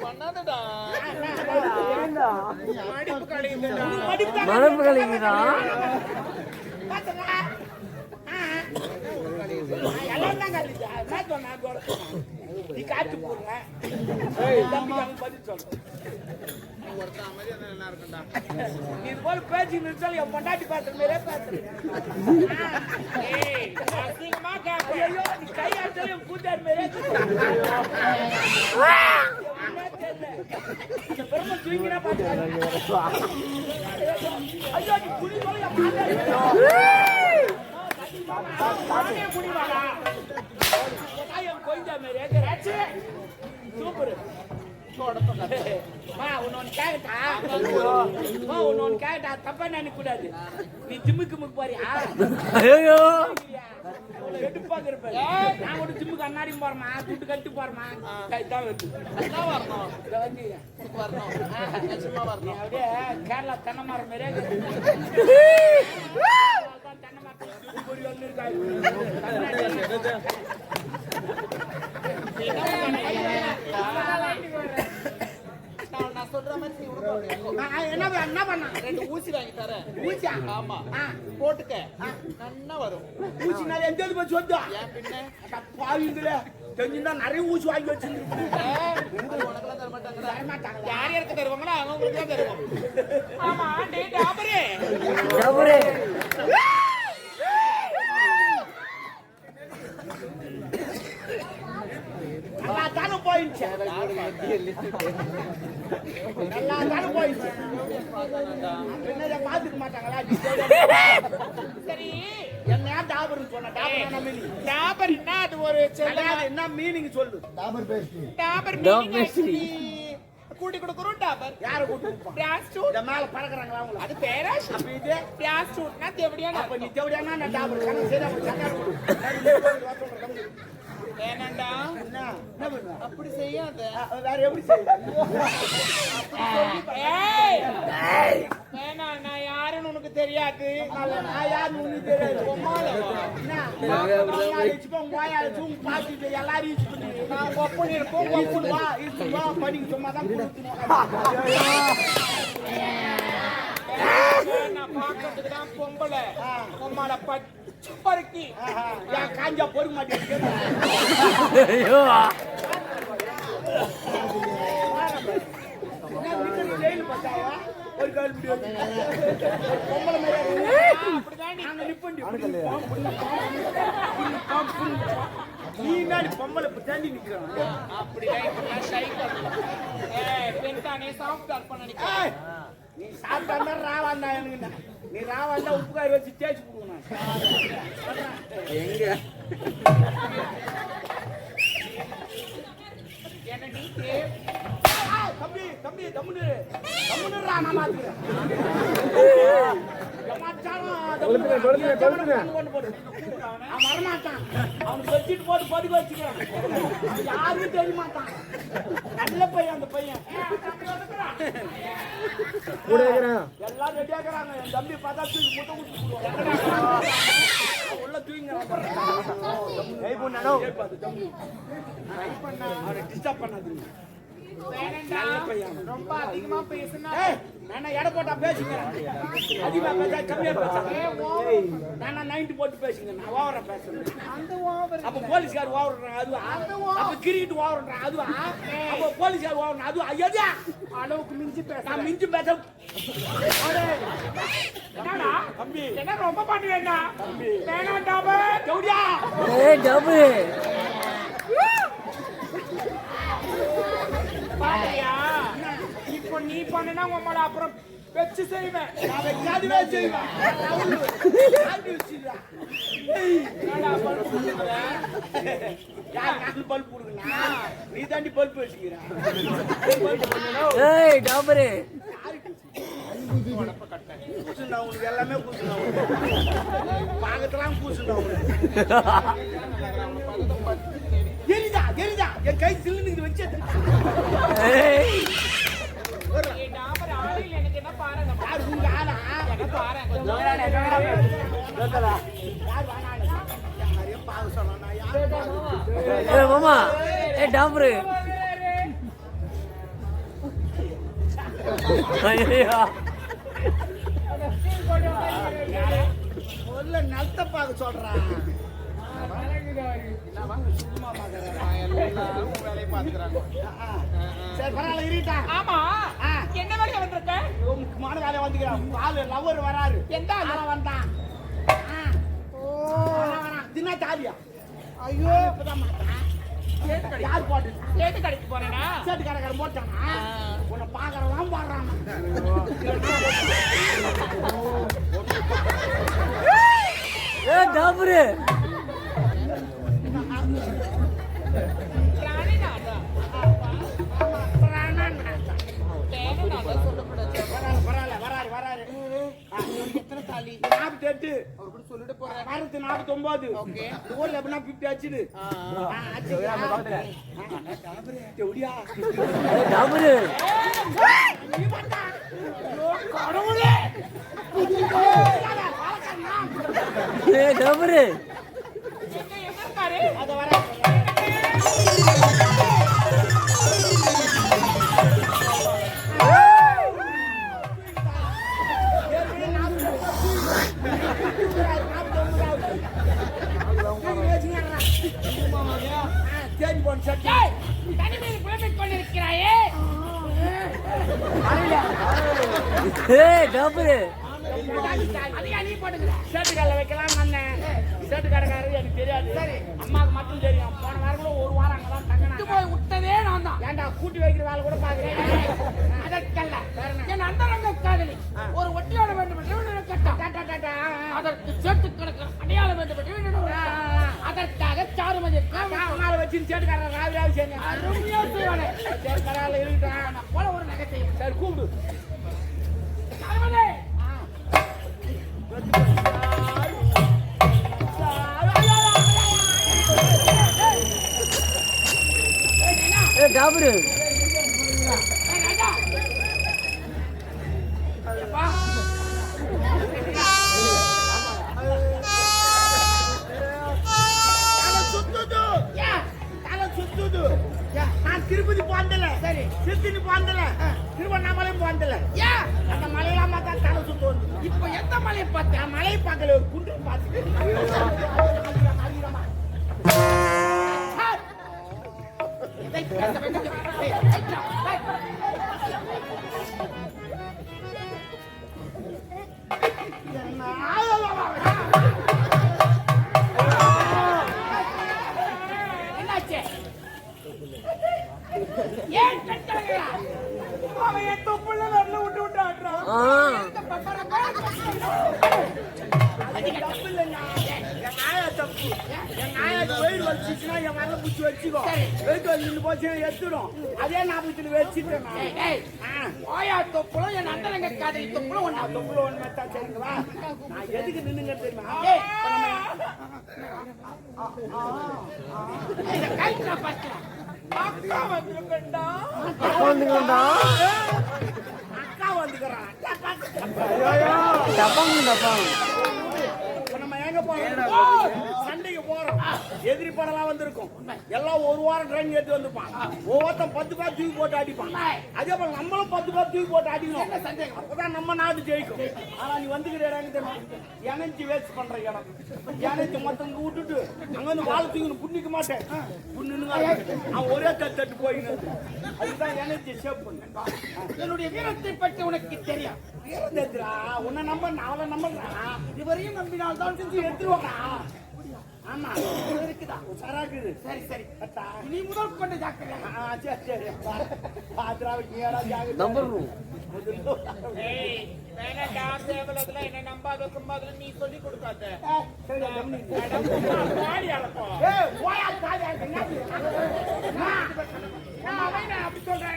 பண்ணாதடா மரப்பு கலைக்குதா எல்லாம் தான் கழிச்சா என்ன சொன்னா நீ காட்டு போடுங்க பதில் சொல்றேன் இது போல பேச்சு நிறுத்தாலும் என் பொண்டாட்டி பேசுற மாதிரியே பேசுறேன் நீ கை அடிச்சாலும் என் கூட்டார் மாதிரியே பெருமை தூங்கினா பாத்து ஐயோ நீ குடி போல என் குடிவாடா என் கொய்ஞ்சா மாதிரி சூப்பர் உன்னொன்னு கேட்டா தப்பா நினைக்க கூடாது நீ ஜிம்முக்கு போறியா எடுப்பாங்க இருப்பேன் நான் ஒரு ஜிம்முக்கு அண்ணாடி போறமா துட்டு கட்டு போறமா கைதான் அப்படியே கேரளா தென்னை மரம் மாதிரியே தென்னை நான் சொல்ற மாதிரி என்ன பண்ண 2 ஊசி வாங்கி தரேன். ஊசியா? ஆமா போட்டுக்க நல்லா வரும். ஊசினால எந்த போய் சொத்தா ஏன் பின்ன பாவிங்களே தெரிஞ்சுன்னா நிறைய ஊசி வாங்கி வச்சிருக்கேன். உனக்கெல்லாம் தர மாட்டாங்க. யார் யாருக்கு தருவாங்களோ அவங்களுக்கு தான் தருவோம். ஆமா டேய் டாபரே எல்லாத்தாலும் போயிடுச்சு எல்லாத்தாலும் போயிடுச்சு பின்னாடி பாத்துக்க மாட்டாங்களா சரி என்ன டாபர்னு சொன்ன டாபர் என்ன அது ஒரு என்ன மீனிங் சொல்லு டாபர் மீனிங் கூட்டி கொடுக்குறோம் டாபர் யாரை கூட்டி பிராஸ்டூட் இந்த மேல பறக்குறாங்களா அவங்க அது பேரா அப்ப இது பிராஸ்டூட்னா தேவடியான அப்ப நீ தேவடியானா நான் டாபர் கணக்கு சரி அப்ப சக்கரை ஏனண்டா என்ன பண்ணுவ அப்படி செய்யாத வேற எப்படி செய்ய வேணா நான் யாருன்னு உனக்கு தெரியாது நான் யாருன்னு உனக்கு தெரியாது எல்லாரும் யூஸ் பண்ணி நான் ஒப்பன் இருப்போம் படிக்க சும்மா தான் நான் பாக்கிறதுக்கு தான் பொம்பளை பொம்மால பச்சை பருக்கி என் காஞ்சா பொறுக்க மாட்டேன் ஒரு கால் பொம்பளை நீ பொம்பளை தாண்டி நிக்கிறான் அப்படிதான் சாஃப்ட் பண்ண நீ சாப்பிட்டா ராவாண்டா எனக்கு நீ ராவாண்டா உப்புக்காய் வச்சு தேய்ச்சி கொடுக்கணும் எங்க தம்பி தம்பி தம்முன்னு தம்முன்னுறா நான் மாத்துறேன் வரமாட்டான் அவனுக்கு வச்சுட்டு போட்டு பதுக்க வச்சுக்கிறான் யாருக்கும் தெரிய மாட்டான் நல்ல பையன் அந்த பையன் எல்லாம் ரெடியா இருக்கிறாங்க என் தம்பி பார்த்தா தூக்கி முட்டை குடிச்சு உள்ள அவனை டிஸ்டர்ப் பண்ணாதீங்க ரொம்ப அதிகமா பேசுனா நான் எடை போட்டா பேசுகிறேன் அதிகமா பேச கம்மியா பேசுறேன் நான் 90 போட்டு பேசுங்க நான் ஓவரா பேசுறேன் அந்த ஓவர் அப்ப போலீஸ்கார் ஓவர்றான் அதுவா அப்ப கிரிக்கெட் ஓவர்றான் அதுவா அப்ப போலீஸ்கார் ஓவர்றான் அதுவா ஐயா அளவுக்கு மிஞ்சி பேச நான் மிஞ்சி பேச என்னடா தம்பி என்ன ரொம்ப பண்ணுவேன்னா தம்பி வேணாண்டாப கவுடியா பாத்தியா இப்போ நீ பண்ணுனா உம்மள அப்புறம் வெச்சு செய்வேன் நான் வைக்காதவே செய்வேன் பல்ப் கொடுக்குறா நீ தாண்டி பல்ப் வச்சுக்கிறேன் பூசுண்டா உனக்கு எல்லாமே பூசுண்டா பாகத்தெல்லாம் பூசுண்டா எரிதா எரிதா என் கை சில்லுன்னு வச்சு எனக்கு என்ன பாருங்க யார் உங்க ஆளா பாருங்க மாமா டாபரு ஐயோ உள்ள நிலத்தை பார்க்க சொல்றான். வேலையை பார்த்துக்கிறாங்க. சரி பரவாயில்ல இருட்டா. ஆமா ஆ. என்ன வேலையா வந்திருக்க? முக்கியமான வேலை வந்துக்கிறான். பால் லவர் வராரு. எந்த ஆளு? அவன் வந்தான். தின்னா தாலியா? ஐயோ இப்பதான் மாட்டான். யார் போட்டு? சேட்டு கடைக்கு போறேனா? சேட்டு கடைக்காரன் போட்டானா? உன்னை பாக்குறவன் பாடுறான். ஏ டபுரு பிராணி நாடா. தேனு நாடா சொல்லக்கூடாது. வராரு வராரு. எத்தனை தாலி? 48. அவர் கூட சொல்லிட்டு போறேன். 49. ஓகே. ஊர்ல எப்படின்னா 50 ஆச்சுது. எப்படியா? டபுரு கடவுளே! ஏ டபுரு எங்க இருக்காரு? அத வர ஏய், தனிமையில் புலம்பிக் கொண்டிருக்கிறாயே. ஏ டபுரு அதையா நீ போட்டுக்கிற? சேட்டுக்கல்ல வைக்கலாம் வந்தேன். சேட்டுக்காரக்காரரு எனக்கு தெரியாது. அம்மாவுக்கு மட்டும் தெரியும். போன வாரம் கூட ஒரு வாரம் அங்கதான் விட்டு தங்கினாங்க. போய் விட்டதே நான் தான். ஏன்டா கூட்டி வைக்கிற வேலை கூட பாக்குறேன். அதற்கல்ல என் அந்தரங்க காதலி ஒரு ஒட்டியாட வேண்டும் என்று நினைக்கட்டும். அதற்கு சேட்டு கணக்கு அடையாளம் வேண்டும் என்று நினைக்கிறேன். அதற்காக சாருமதி அம்மாவை வச்சு சேட்டுக்காரர் ராவி செஞ்சேன். அருமையா செய்வானே. சரி பரவாயில்ல இருக்கட்டும். நான் போல ஒரு நகை செய்யும். சரி கூப்பிடு. சாருமதி ஏ டபுரு நான் திருப்பதி போந்தல. சரி திருத்தணி போந்தல. திருவண்ணாமலையும் போந்தல. அந்த மலையெல்லாம் பார்த்தா தலை சுத்து வந்து. இப்ப எந்த மலையை பார்த்த? நான் மலையை பார்க்கல, ஒரு குன்று பார்த்து. இதை பேச வேண்டும். என்னாச்சு? ஏன் கட்டளையா? அவன் என் தொப்புள்ள வரல விட்டு விட்டு ஆடுறான். அது தப்பு இல்லைங்க. என் ஆயா தப்பு. என் ஆயாக்கு வெயில் வச்சுச்சுன்னா என் வரல பிடிச்சி வச்சுக்கோ. வெயிட் வந்து நின்று போச்சுன்னா எடுத்துடும். அதே ஞாபகத்தில் வச்சுட்டேன் நான். ஏய், ஓயா தொப்புளும் என் அண்ணனுங்க காதலி தொப்புளும் ஒண்ணா. தொப்புல ஒன்று மெத்தா சரிங்களா? நான் எதுக்கு நின்னுங்க தெரியுமா? ஏய், இதை கைட்டு நான் பார்க்கிறேன். அக்கா வந்துருக்கண்டா. வந்துங்கடா அக்கா வந்துக்கிறான். டப்பாங்க டப்பாங்க இப்ப நம்ம எங்க போறோம்? சண்டைக்கு போறோம். எதிரி படம்லாம் வந்திருக்கும். எல்லாம் ஒரு வாரம் ட்ரெயின் ஏற்றி வந்துப்பான். ஒவ்வொருத்தன் 10 பேர் தூக்கி போட்டு அடிப்பான். அதே போல நம்மளும் 10 பேர் தூக்கி போட்டு அடிக்கணும். அப்பதான் நம்ம நாடு ஜெயிக்கும். ஆனா நீ வந்துக்கிற இடம் தெரியுமா? எனர்ஜி வேஸ்ட் பண்ற இடம். எனர்ஜி மொத்தம் விட்டுட்டு அங்க வந்து வாழை தூக்கணும். புண்ணிக்க மாட்டேன். அவன் ஒரே தட்டு போயின்னு. அதுதான் எனர்ஜி சேவ் பண்ணு. என்னுடைய வீரத்தை பற்றி உனக்கு தெரியும். வீரந்தேத்துறா. உன்னை நம்ப அவளை நம்புறா. இதுவரையும் நம்பினால் தான் செஞ்சு எடுத்துருவாங்க. ஆமா இருக்குதா சராக்குது. சரி சரி நீ முதல் கொண்டு ஜாக்கிரதை. சரி சரி பாத்திராவுக்கு நம்பர் வேணாண்டா, தேவலதுல என்ன நம்பாத கும்பாதுல நீ சொல்லி கொடுக்காத. அப்படி சொல்றேன்.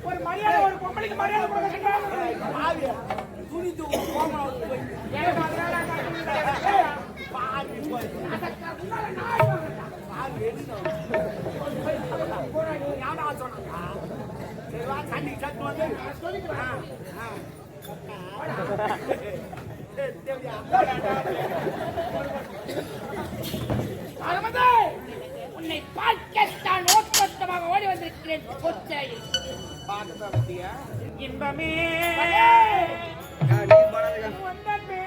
ஒரு மரியாதை ஒரு பொம்பளை சண்டைக்கு மரியாதை கொடுக்க சொன்னா? பாவி, துணி தூக்கு கோமணம் வந்து போய். எனக்கு அதனால நான் கட்டிக்கிட்டேன். பாவி போய். அதற்கு முன்னால நாய் வாங்கடா. பாவி எடினோம். யாரா சொன்னாங்க? சரி வா, சண்டைக்கு சட்டு வந்து. சொல்லிக்கிறேன். தேவையா? அகமது, உன்னை பார்க்கத்தான் ஓட்டமாக ஓடி வந்திருக்கிறேன் கொச்சையில். பார்க்கத்தான் வந்தியா? இன்பமே நீ பணம் வந்தமே